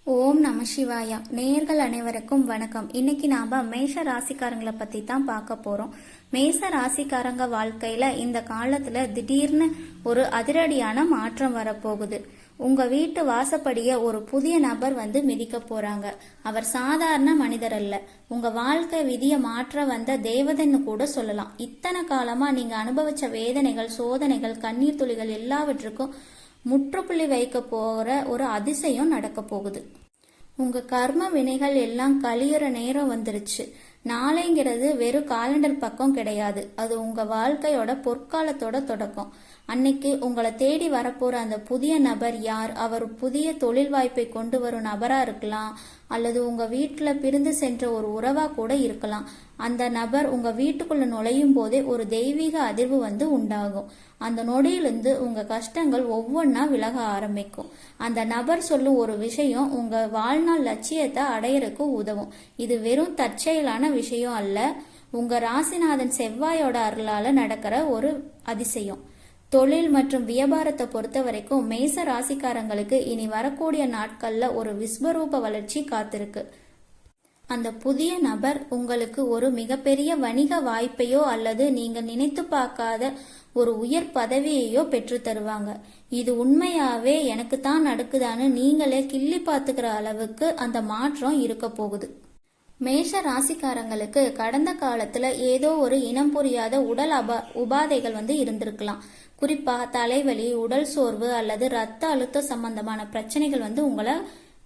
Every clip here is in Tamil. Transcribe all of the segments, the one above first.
ஓம் நம சிவாயா. நேயர்கள் அனைவருக்கும் வணக்கம். இன்னைக்கு நாம மேஷ ராசிக்காரங்களை பத்தி தான் பார்க்க போறோம். மேஷ ராசிக்காரங்க வாழ்க்கையில இந்த காலத்துல திடீர்னு ஒரு அதிரடியான மாற்றம் வரப்போகுது. உங்க வீட்டு வாசப்படிய ஒரு புதிய நபர் மிதிக்க போறாங்க. அவர் சாதாரண மனிதர் அல்ல, உங்க வாழ்க்கை விதிய மாற்ற வந்த தேவதைன்னு கூட சொல்லலாம். இத்தனை காலமா நீங்க அனுபவிச்ச வேதனைகள், சோதனைகள், கண்ணீர் துளிகள் எல்லாவற்றுக்கும் முற்றுப்புள்ளி வைக்க போற ஒரு அதிசயம் நடக்க போகுது. உங்க கர்ம வினைகள் எல்லாம் கழியுற நேரம் வந்துருச்சு. நாளைங்கிறது வெறும் காலண்டர் பக்கம் கிடையாது, அது உங்க வாழ்க்கையோட பொற்காலத்தோட தொடக்கம். அன்னைக்கு உங்களை தேடி வரப்போற அந்த புதிய நபர் யார்? அவர் புதிய தொழில் வாய்ப்பை கொண்டு வரும் நபரா இருக்கலாம், அல்லது உங்க வீட்டுல பிரிந்து சென்ற ஒரு உறவா கூட இருக்கலாம். அந்த நபர் உங்க வீட்டுக்குள்ள நுழையும் போதே ஒரு தெய்வீக அதிர்வு உண்டாகும். அந்த நொடியிலிருந்து உங்க கஷ்டங்கள் ஒவ்வொன்னா விலக ஆரம்பிக்கும். அந்த நபர் சொல்லும் ஒரு விஷயம் உங்க வாழ்நாள் லட்சியத்தை அடையறதுக்கு உதவும். இது வெறும் தற்செயலான விஷயம் அல்ல, உங்க ராசிநாதன் செவ்வாயோட அருளால நடக்கிற ஒரு அதிசயம். தொழில் மற்றும் வியாபாரத்தை பொறுத்த வரைக்கும் மேச ராசிக்காரங்களுக்கு இனி வரக்கூடிய நாட்கள்ல ஒரு விஸ்வரூப வளர்ச்சி காத்திருக்கு. அந்த புதிய நபர் உங்களுக்கு ஒரு மிகப்பெரிய வணிக வாய்ப்பையோ அல்லது நீங்க நினைத்து பார்க்காத ஒரு உயர் பதவியையோ பெற்று தருவாங்க. இது உண்மையாவே எனக்கு தான் நடக்குதான்னு நீங்களே கிள்ளி பார்த்துக்கிற அளவுக்கு அந்த மாற்றம் இருக்க போகுது. மேஷ ராசிக்காரங்களுக்கு கடந்த காலத்துல ஏதோ ஒரு இனம் புரியாத உடல் உபாதைகள் இருந்திருக்கலாம். குறிப்பா தலைவலி, உடல் சோர்வு அல்லது ரத்த அழுத்த சம்பந்தமான பிரச்சனைகள் உங்களை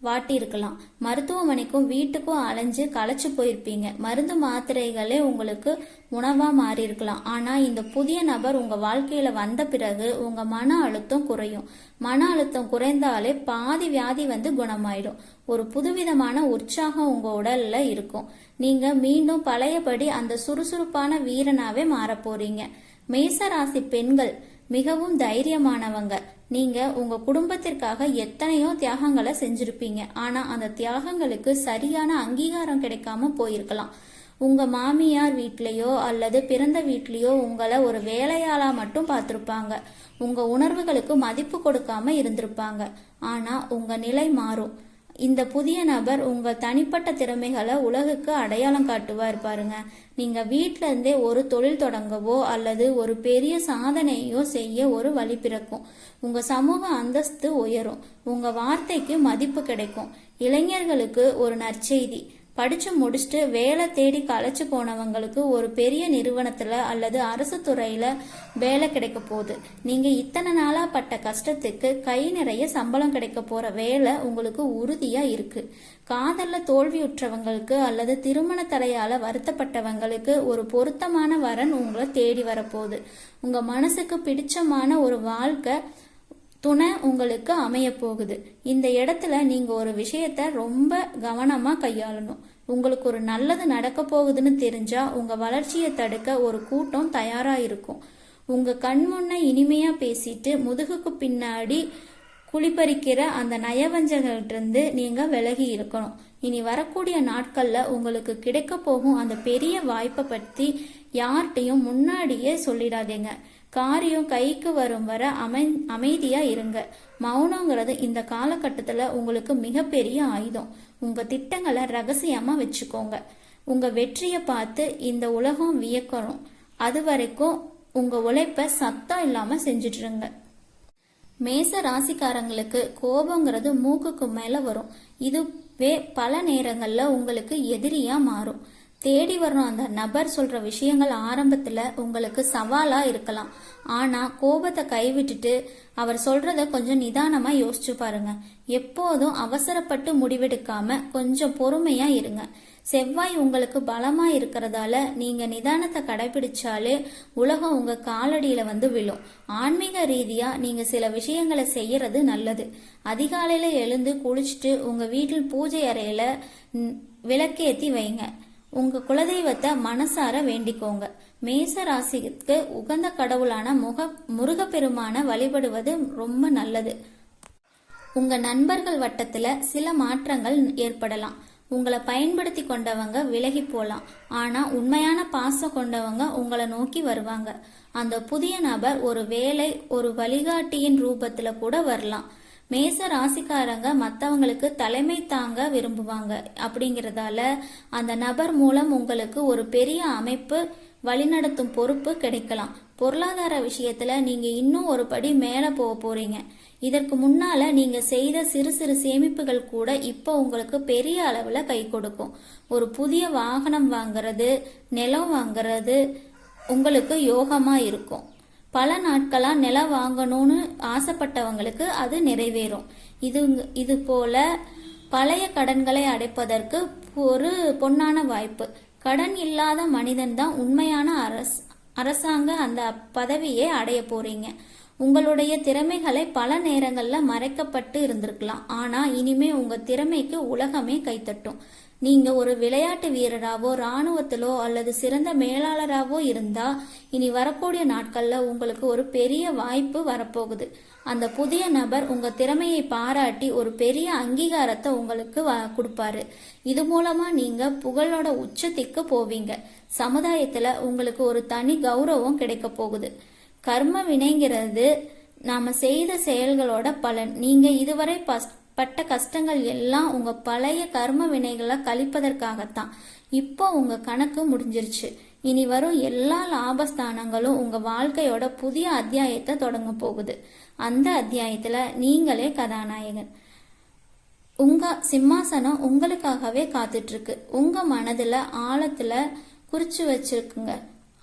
வாட்டி இருக்கலாம். மருத்துவமனைக்கும் வீட்டுக்கும் அலைஞ்சு களைச்சு போயிருப்பீங்க. மருந்து மாத்திரைகளே உங்களுக்கு உணவா மாறி இருக்கலாம். ஆனா இந்த புதிய நபர் உங்க வாழ்க்கையில வந்த பிறகு உங்க மன அழுத்தம் குறையும். மன அழுத்தம் குறைந்தாலே பாதி வியாதி குணமாயிடும். ஒரு புதுவிதமான உற்சாகம் உங்க உடல்ல இருக்கும். நீங்க மீண்டும் பழையபடி அந்த சுறுசுறுப்பான வீரனாவே மாற போறீங்க. மேசராசி பெண்கள் மிகவும் தைரியமானவங்க. நீங்க உங்க குடும்பத்திற்காக எத்தனையோ தியாகங்களை செஞ்சிருப்பீங்க. ஆனா அந்த தியாகங்களுக்கு சரியான அங்கீகாரம் கிடைக்காம போயிருக்கலாம். உங்க மாமியார் வீட்லயோ அல்லது பிறந்த வீட்லயோ உங்களை ஒரு வேலையாளா மட்டும் பார்த்திருப்பாங்க. உங்க உணர்வுகளுக்கு மதிப்பு கொடுக்காம இருந்திருப்பாங்க. ஆனா உங்க நிலை மாறும். இந்த புதிய நபர் உங்க தனிப்பட்ட திறமைகளை உலகுக்கு அடையாளம் காட்டுவார் பாருங்க. நீங்க வீட்டில இருந்தே ஒரு தொழில் தொடங்கவோ அல்லது ஒரு பெரிய சாதனையோ செய்ய ஒரு வழி பிறக்கும். உங்க சமூக அந்தஸ்து உயரும். உங்க வார்த்தைக்கு மதிப்பு கிடைக்கும். இளைஞர்களுக்கு ஒரு நற்செய்தி. படிச்சு முடிச்சுட்டு வேலை தேடி களைச்சு போனவங்களுக்கு ஒரு பெரிய நிறுவனத்துல அல்லது அரசு துறையில வேலை கிடைக்க போகுது. நீங்க இத்தனை நாளா பட்ட கஷ்டத்துக்கு கை நிறைய சம்பளம் கிடைக்க போற வேலை உங்களுக்கு உறுதியா இருக்கு. காதல்ல தோல்வியுற்றவங்களுக்கு அல்லது திருமண தடையால வருத்தப்பட்டவங்களுக்கு ஒரு பொருத்தமான வரன் உங்களை தேடி வரப்போகுது. உங்க மனசுக்கு பிடிச்சமான ஒரு வாழ்க்கை துணை உங்களுக்கு அமைய போகுது. இந்த இடத்துல நீங்க ஒரு விஷயத்த ரொம்ப கவனமா கையாளணும். உங்களுக்கு ஒரு நல்லது நடக்க போகுதுன்னு தெரிஞ்சா உங்க வளர்ச்சியை தடுக்க ஒரு கூட்டம் தயாரா இருக்கும். உங்க கண்முன்ன இனிமையா பேசிட்டு முதுகுக்கு பின்னாடி குளிப்பறிக்கிற அந்த நயவஞ்சகர்கிட்ட நீங்க விலகி இருக்கணும். இனி வரக்கூடிய நாட்கள்ல உங்களுக்கு கிடைக்க போகும் அந்த பெரிய வாய்ப்பை பத்தி யார்கிட்டையும் முன்னாடியே சொல்லிடாதீங்க. காரியம் கைக்கு வரும் வர அமைதியா இருங்க. மௌனங்கிறது இந்த காலகட்டத்துல உங்களுக்கு மிகப்பெரிய ஆயுதம். உங்க திட்டங்களை ரகசியமா வச்சுக்கோங்க. உங்க வெற்றியை பார்த்து இந்த உலகம் வியக்கணும். அது வரைக்கும் உங்க உழைப்ப சத்தம் இல்லாம செஞ்சுட்டுருங்க. மேச ராசிக்காரங்களுக்கு கோபங்கிறது மூக்குக்கு மேல வரும். இதுவே பல நேரங்கள்ல உங்களுக்கு எதிரியா மாறும். தேடி வரும் அந்த நபர் சொல்ற விஷயங்கள் ஆரம்பத்துல உங்களுக்கு சவாலா இருக்கலாம். ஆனா கோபத்தை கைவிட்டுட்டு அவர் சொல்றத கொஞ்சம் நிதானமா யோசிச்சு பாருங்க. எப்போதும் அவசரப்பட்டு முடிவெடுக்காம கொஞ்சம் பொறுமையா இருங்க. செவ்வாய் உங்களுக்கு பலமா இருக்கிறதால நீங்க நிதானத்தை கடைபிடிச்சாலே உலகம் உங்க காலடியில விழும். ஆன்மீக ரீதியா நீங்க சில விஷயங்களை செய்யறது நல்லது. அதிகாலையில எழுந்து குளிச்சுட்டு உங்க வீட்டில் பூஜை அறையில விளக்கேத்தி வைங்க. உங்க குலதெய்வத்தை மனசார வேண்டிக்கோங்க. மேச ராசிக்கு உகந்த கடவுளான முருகப்பெருமான வழிபடுவது ரொம்ப நல்லது. உங்க நண்பர்கள் வட்டத்துல சில மாற்றங்கள் ஏற்படலாம். உங்களை பயன்படுத்தி கொண்டவங்க விலகி போலாம். ஆனா உண்மையான பாசம் கொண்டவங்க உங்களை நோக்கி வருவாங்க. அந்த புதிய நபர் ஒரு வேலை, ஒரு வழிகாட்டியின் ரூபத்துல கூட வரலாம். மேச ராசிக்காரங்க மற்றவங்களுக்கு தலைமை தாங்க விரும்புவாங்க. அப்படிங்கிறதால அந்த நபர் மூலம் உங்களுக்கு ஒரு பெரிய அமைப்பு வழிநடத்தும் பொறுப்பு கிடைக்கலாம். பொருளாதார விஷயத்துல நீங்க இன்னும் ஒரு படி மேல போக போறீங்க. இதற்கு முன்னால நீங்க செய்த சிறு சிறு சேமிப்புகள் கூட இப்போ உங்களுக்கு பெரிய அளவுல கை கொடுக்கும். ஒரு புதிய வாகனம் வாங்குறது, நிலம் வாங்குறது உங்களுக்கு யோகமா இருக்கும். பல நாட்களா நிலம் வாங்கணும்னு ஆசைப்பட்டவங்களுக்கு அது நிறைவேறும். இது போல பழைய கடன்களை அடைப்பதற்கு ஒரு பொன்னான வாய்ப்பு. கடன் இல்லாத மனிதன் தான் உண்மையான அரசாங்க அந்த பதவியை அடைய போறீங்க. உங்களுடைய திறமைகளை பல நேரங்கள்ல மறைக்கப்பட்டு இருந்திருக்கலாம். ஆனா இனிமே உங்க திறமைக்கு உலகமே கைத்தட்டும். நீங்க ஒரு விளையாட்டு வீரராவோ இராணுவத்திலோ அல்லது சிறந்த மேலாளராவோ இருந்தா இனி வரக்கூடிய நாட்கள்ல உங்களுக்கு ஒரு பெரிய வாய்ப்பு வரப்போகுது. அந்த புதிய நபர் உங்க திறமையை பாராட்டி ஒரு பெரிய அங்கீகாரத்தை உங்களுக்கு கொடுப்பாரு. இது மூலமா நீங்க புகழோட உச்சத்திற்கு போவீங்க. சமுதாயத்துல உங்களுக்கு ஒரு தனி கௌரவம் கிடைக்க போகுது. கர்ம வினைங்கிறது நாம செய்த செயல்களோட பலன். நீங்க இதுவரை பட்ட கஷ்டங்கள் எல்லாம் உங்க பழைய கர்ம வினைகளை கழிப்பதற்காகத்தான். இப்போ உங்க கணக்கு முடிஞ்சிருச்சு. இனி வரும் எல்லா லாபஸ்தானங்களும் உங்க வாழ்க்கையோட புதிய அத்தியாயத்தை தொடங்க போகுது. அந்த அத்தியாயத்துல நீங்களே கதாநாயகன். உங்க சிம்மாசனம் உங்களுக்காகவே காத்துட்டு இருக்கு. உங்க மனதுல ஆழத்துல குறிச்சு வச்சிருக்குங்க.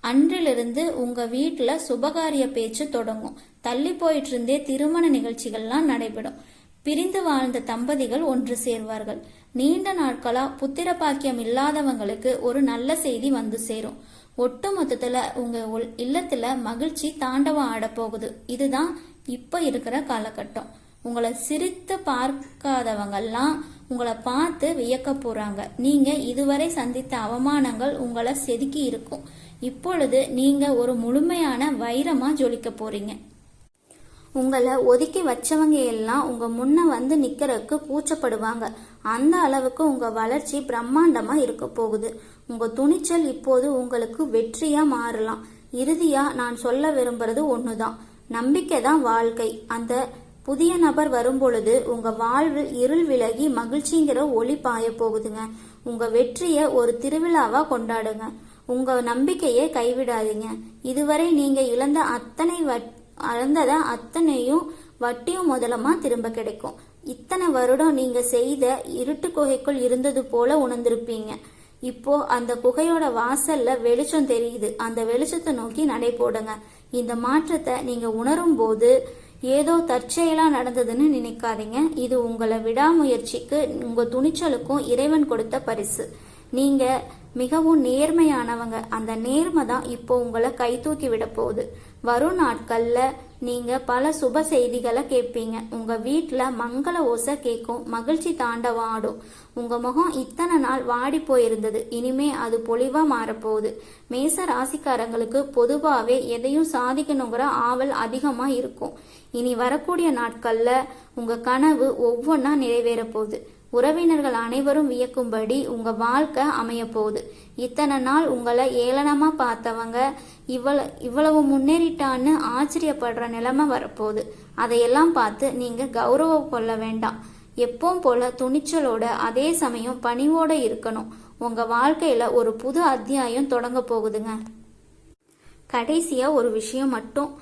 அன்றிலிருந்து உங்க வீட்டுல சுபகாரிய பேச்சு தொடங்கும். தள்ளி போயிட்டு இருந்தே திருமண நிகழ்ச்சிகள்லாம் நடைபெறும். பிரிந்து வாழ்ந்த தம்பதிகள் ஒன்று சேர்வார்கள். நீண்ட நாட்களா புத்திர பாக்கியம் இல்லாதவங்களுக்கு ஒரு நல்ல செய்தி வந்து சேரும். ஒட்டு மொத்தத்துல உங்க இல்லத்துல மகிழ்ச்சி தாண்டவம் ஆடப்போகுது. இதுதான் இப்ப இருக்கிற காலகட்டம். உங்களை சிரித்து பார்க்காதவங்கெல்லாம் உங்களை பார்த்து வியக்க போறாங்க. நீங்க இதுவரை சந்தித்த அவமானங்கள் உங்களை செதுக்கி இருக்கும். இப்பொழுது நீங்க ஒரு முழுமையான வைரமா ஜொலிக்க போறீங்க. உங்களை ஒதுக்கி வச்சவங்க எல்லாம் உங்க முன்ன வந்து நிக்கிறதுக்கு கூச்சப்படுவாங்க. அந்த அளவுக்கு உங்க வளர்ச்சி பிரம்மாண்டமா இருக்க போகுது. உங்க துணிச்சல் இப்போது உங்களுக்கு வெற்றியா மாறலாம். இறுதியா நான் சொல்ல விரும்புறது ஒண்ணுதான், நம்பிக்கை தான் வாழ்க்கை. அந்த புதிய நபர் வரும்பொழுது உங்க வாழ்வில் இருள் விலகி மகிழ்ச்சிங்கிற ஒளி பாய போகுதுங்க. உங்க வெற்றிய ஒரு திருவிழாவா கொண்டாடுங்க. உங்க நம்பிக்கையை கைவிடாதீங்க. இதுவரை நீங்க இழந்தத அத்தனையும் வட்டியும் முதலமா திரும்ப கிடைக்கும். இத்தனை வருடம் நீங்க செய்த இருட்டு குகைக்குள் இருந்தது போல உணர்ந்திருப்பீங்க. இப்போ அந்த குகையோட வாசல்ல வெளிச்சம் தெரியுது. அந்த வெளிச்சத்தை நோக்கி நடை போடுங்க. இந்த மாற்றத்தை நீங்க உணரும் போது ஏதோ தற்செயலா நடந்ததுன்னு நினைக்காதீங்க. இது உங்களை விடாமுயற்சிக்கு உங்க துணிச்சலுக்கும் இறைவன் கொடுத்த பரிசு. நீங்க மிகவும் நேர்மையானவங்க. அந்த நேர்மை தான் இப்போ உங்களை கை தூக்கி விட போகுது. வரும் நாட்கள்ல நீங்க பல சுப செய்திகளை கேட்பீங்க. உங்க வீட்டுல மங்கள ஓசை கேட்கும். மகிழ்ச்சி தாண்டவம் ஆடும். உங்க முகம் இத்தனை நாள் வாடி போயிருந்தது, இனிமே அது பொலிவா மாறப்போகுது. மேச ராசிக்காரங்களுக்கு பொதுவாகவே எதையும் சாதிக்கணுங்கிற ஆவல் அதிகமா இருக்கும். இனி வரக்கூடிய நாட்கள்ல உங்க கனவு ஒவ்வொன்னா நிறைவேற போகுது. உறவினர்கள் அனைவரும் வியக்கும்படி உங்க வாழ்க்கை அமைய போகுது. இத்தனை நாள் உங்களை ஏளனமா பார்த்தவங்க இவ்வளவு முன்னேறிட்டான்னு ஆச்சரியப்படுற நிலைமை வரப்போகுது. அதையெல்லாம் பார்த்து நீங்க கௌரவம் கொள்ள வேண்டாம். எப்பவும் போல துணிச்சலோட அதே சமயம் பணிவோட இருக்கணும். உங்க வாழ்க்கையில ஒரு புது அத்தியாயம் தொடங்க போகுதுங்க. கடைசியா ஒரு விஷயம் மட்டும்